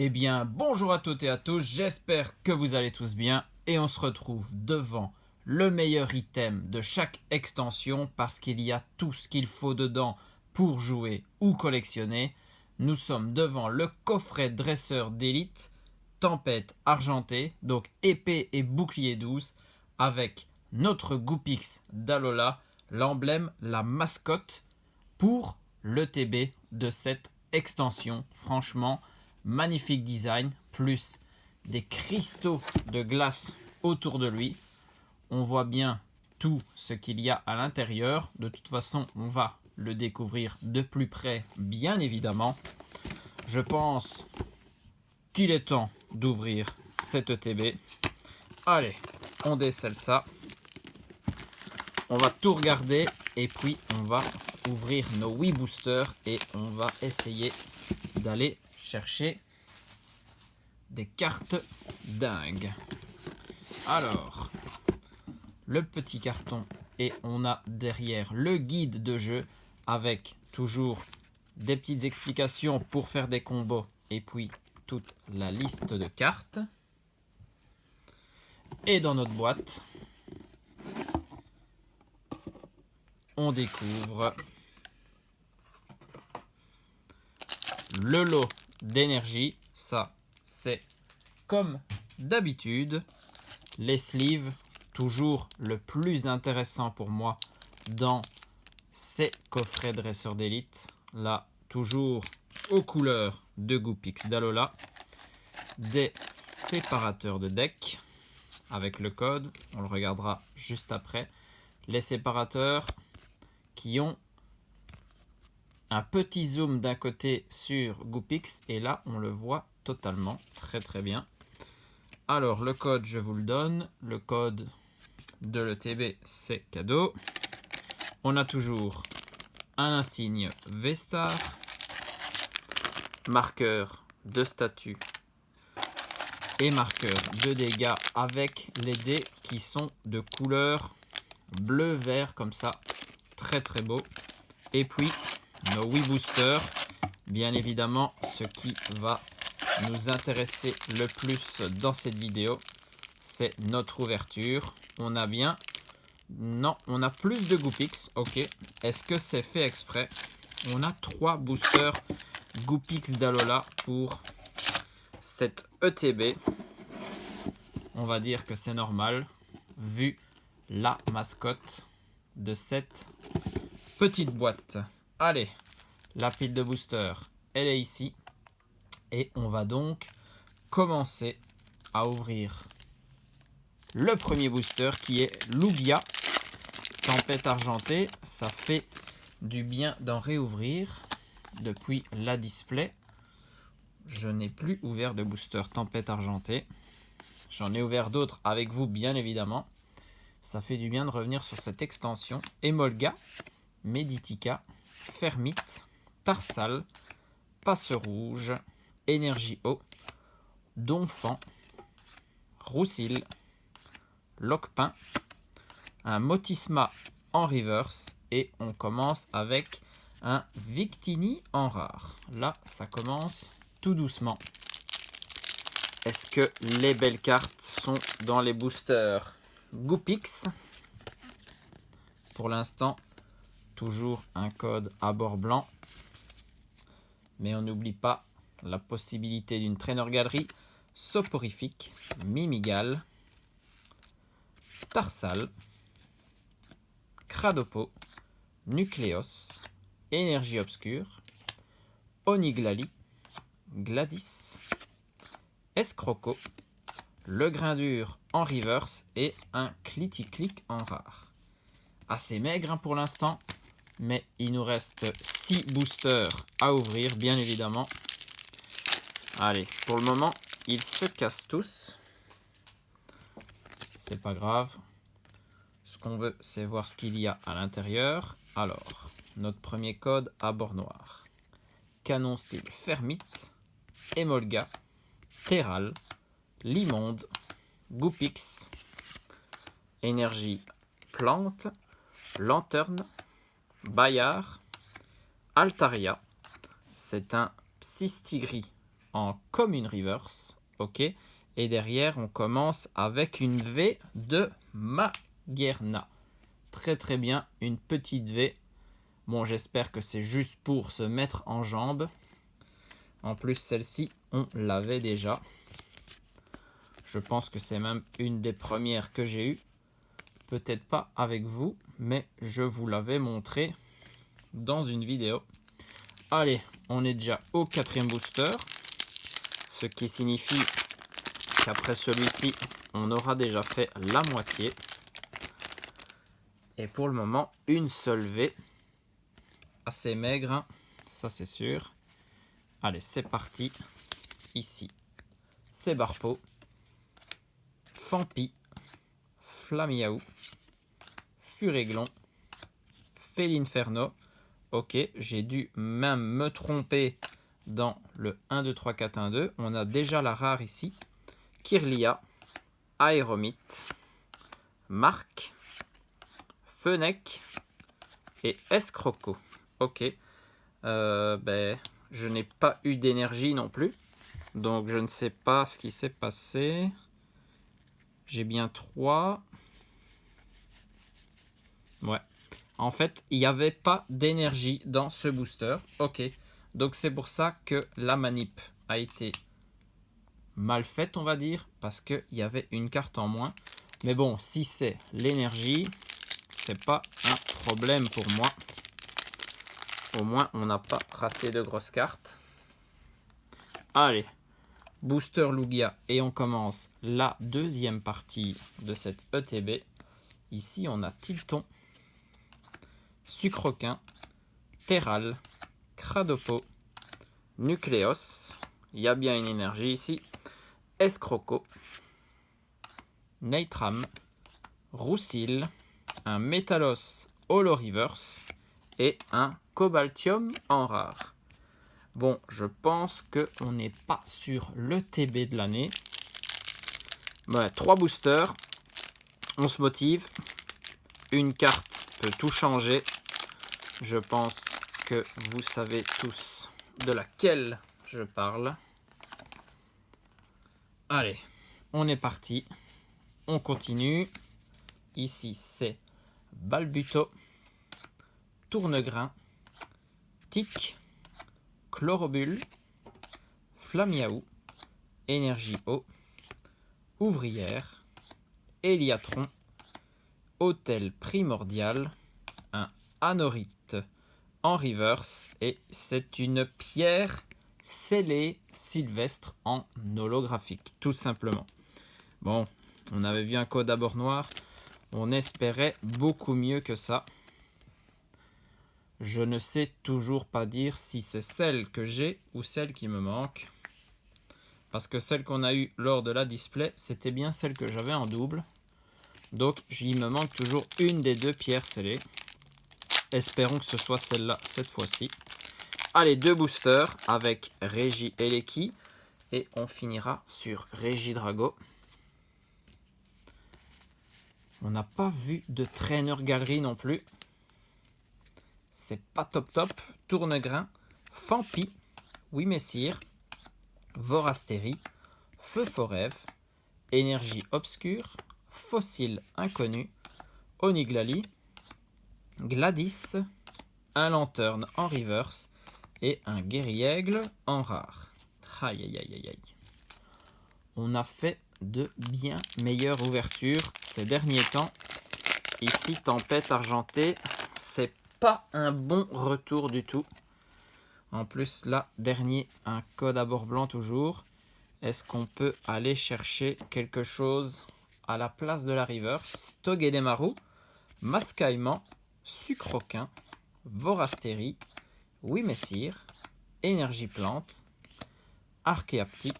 Eh bien, bonjour à toutes et à tous, j'espère que vous allez tous bien et on se retrouve devant le meilleur item de chaque extension parce qu'il y a tout ce qu'il faut dedans pour jouer ou collectionner. Nous sommes devant le coffret dresseur d'élite Tempête argentée, donc épée et bouclier 12 avec notre Goopix d'Alola, l'emblème, la mascotte pour le TB de cette extension. Franchement, magnifique design, plus des cristaux de glace autour de lui. On voit bien tout ce qu'il y a à l'intérieur. De toute façon, on va le découvrir de plus près, bien évidemment. Je pense qu'il est temps d'ouvrir cette ETB. Allez, on décèle ça. On va tout regarder et puis on va ouvrir nos 8 boosters et on va essayer d'aller chercher des cartes dingues. Alors, le petit carton et on a derrière le guide de jeu avec toujours des petites explications pour faire des combos et puis toute la liste de cartes. Et dans notre boîte, on découvre le lot d'énergie. Ça, c'est comme d'habitude. Les sleeves, toujours le plus intéressant pour moi dans ces coffrets dresseurs d'élite. Là, toujours aux couleurs de Goopix d'Alola. Des séparateurs de deck avec le code. On le regardera juste après. Les séparateurs qui ont un petit zoom d'un côté sur Goopix et là on le voit totalement, très bien. Alors le code je vous le donne, le code de l'ETB c'est cadeau. On a toujours un insigne V-Star, marqueur de statut et marqueur de dégâts avec les dés qui sont de couleur bleu vert comme ça, très beau. Et puis nos 8 boosters, bien évidemment ce qui va nous intéresser le plus dans cette vidéo, c'est notre ouverture. On a bien, non, on a plus de Goopix, ok. Est-ce que c'est fait exprès? On a 3 boosters Goopix d'Alola pour cette ETB. On va dire que c'est normal vu la mascotte de cette petite boîte. Allez, la pile de boosters, elle est ici. Et on va donc commencer à ouvrir le premier booster qui est Lugia Tempête argentée. Ça fait du bien d'en réouvrir depuis la display. Je n'ai plus ouvert de booster Tempête argentée. J'en ai ouvert d'autres avec vous, bien évidemment. Ça fait du bien de revenir sur cette extension. Emolga, Meditica, Fermite, Tarsal, Passe Rouge, Énergie Eau, Donphan, Roussil, Locpin, un Motisma en reverse et on commence avec un Victini en rare. Là, ça commence tout doucement. Est-ce que les belles cartes sont dans les boosters Goopix? Pour l'instant, toujours un code à bord blanc. Mais on n'oublie pas la possibilité d'une traîneur galerie, soporifique, Mimigal, Tarsal, Cradopo, Nucléos, Énergie Obscure, Oniglali, Gladys, Escroco, le Grain dur en reverse et un Clitic-Clic en rare. Assez maigre pour l'instant, mais il nous reste 6 boosters à ouvrir, bien évidemment. Allez, pour le moment, ils se cassent tous. C'est pas grave. Ce qu'on veut, c'est voir ce qu'il y a à l'intérieur. Alors, notre premier code à bord noir. Canon style Fermite, Emolga, Terral, Limonde, Goopix, Énergie Plante, Lanterne, Bayard, Altaria. C'est un Psystigris en commune reverse. Ok. Et derrière, on commence avec une V de Magearna. Très très bien, une petite V. Bon, j'espère que c'est juste pour se mettre en jambe. En plus, celle-ci, on l'avait déjà. Je pense que c'est même une des premières que j'ai eues. Peut-être pas avec vous, mais je vous l'avais montré dans une vidéo. Allez, on est déjà au 4e booster. Ce qui signifie qu'après celui-ci, on aura déjà fait la moitié. Et pour le moment, une seule V. Assez maigre, hein, ça c'est sûr. Allez, c'est parti. Ici, c'est Barpo, Fampi, Flamiaou, Furéglon, Félinferno. Ok, j'ai dû même me tromper dans le 1, 2, 3, 4, 1, 2. On a déjà la rare ici. Kirlia, Aéromite, Marc, Fenech et Escroco. Ok. Je n'ai pas eu d'énergie non plus. Donc je ne sais pas ce qui s'est passé. J'ai bien 3. Ouais. En fait, il n'y avait pas d'énergie dans ce booster. Ok. Donc c'est pour ça que la manip a été mal faite, on va dire. Parce qu'il y avait une carte en moins. Mais bon, si c'est l'énergie, c'est pas un problème pour moi. Au moins, on n'a pas raté de grosses cartes. Allez, booster Lugia. Et on commence la deuxième partie de cette ETB. Ici, on a Tilton, Sucroquin, Terral, Cradopo, Nucléos. Il y a bien une énergie ici. Escroco, Neitram, Roussil, un Métalos Holo Reverse et un Cobaltium en rare. Bon, je pense qu'on n'est pas sur le TB de l'année. Ouais, 3 boosters. On se motive. Une carte peut tout changer. Je pense que vous savez tous de laquelle je parle. Allez, on est parti. On continue. Ici, c'est Balbuto, Tournegrain, Tic, Chlorobule, Flamiaou, Énergie Eau, Ouvrière, Héliatron, Hôtel Primordial, un Anorite en reverse et c'est une pierre scellée sylvestre en holographique, tout simplement. Bon, on avait vu un code à bord noir, on espérait beaucoup mieux que ça. Je ne sais toujours pas dire si c'est celle que j'ai ou celle qui me manque. Parce que celle qu'on a eue lors de la display, c'était bien celle que j'avais en double. Donc, il me manque toujours une des 2 pierres scellées. Espérons que ce soit celle-là cette fois-ci. Allez, 2 boosters avec Régie Eleki. Et on finira sur Régidrago. On n'a pas vu de Trainer Galerie non plus. C'est pas top top. Tournegrain, Fampi, Oui Messire, Vorastérie, Feu Forève, Énergie Obscure, Fossile Inconnu, Oniglali, Gladys, un Lanterne en reverse et un Guerriègle en rare. Aïe aïe aïe aïe aïe. On a fait de bien meilleures ouvertures ces derniers temps. Ici, Tempête Argentée, c'est pas un bon retour du tout. En plus, là, dernier, un code à bord blanc toujours. Est-ce qu'on peut aller chercher quelque chose à la place de la reverse? Togedemaru, Mascaillement, Sucroquin, Vorastérie, Oui Messire, Énergie Plante, Archéapti,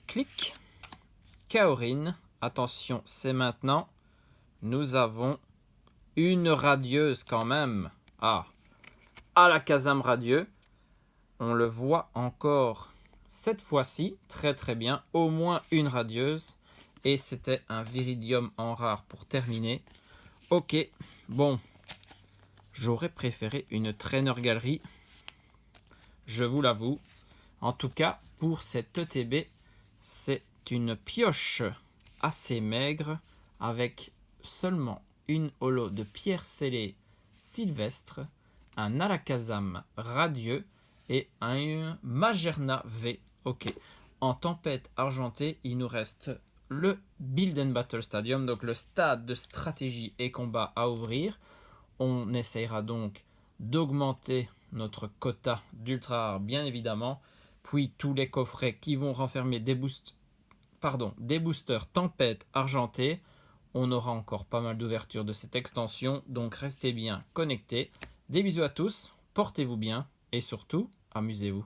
Clic, Kaorin. Attention, c'est maintenant. Nous avons une radieuse quand même. Ah, à la Kazam radieux. On le voit encore cette fois-ci. Très très bien. Au moins une radieuse. Et c'était un Viridium en rare pour terminer. Ok, bon. J'aurais préféré une Trainer Galerie. Je vous l'avoue. En tout cas, pour cette ETB, c'est une pioche assez maigre avec seulement une holo de Pierre Scellé Sylvestre, un Alakazam radieux et un Magerna V. Ok. En tempête argentée, il nous reste le Build and Battle Stadium, donc le stade de stratégie et combat à ouvrir. On essayera donc d'augmenter notre quota d'ultra rare, bien évidemment. Puis tous les coffrets qui vont renfermer des boosters tempête argentée. On aura encore pas mal d'ouvertures de cette extension, donc restez bien connectés. Des bisous à tous, portez-vous bien et surtout, amusez-vous.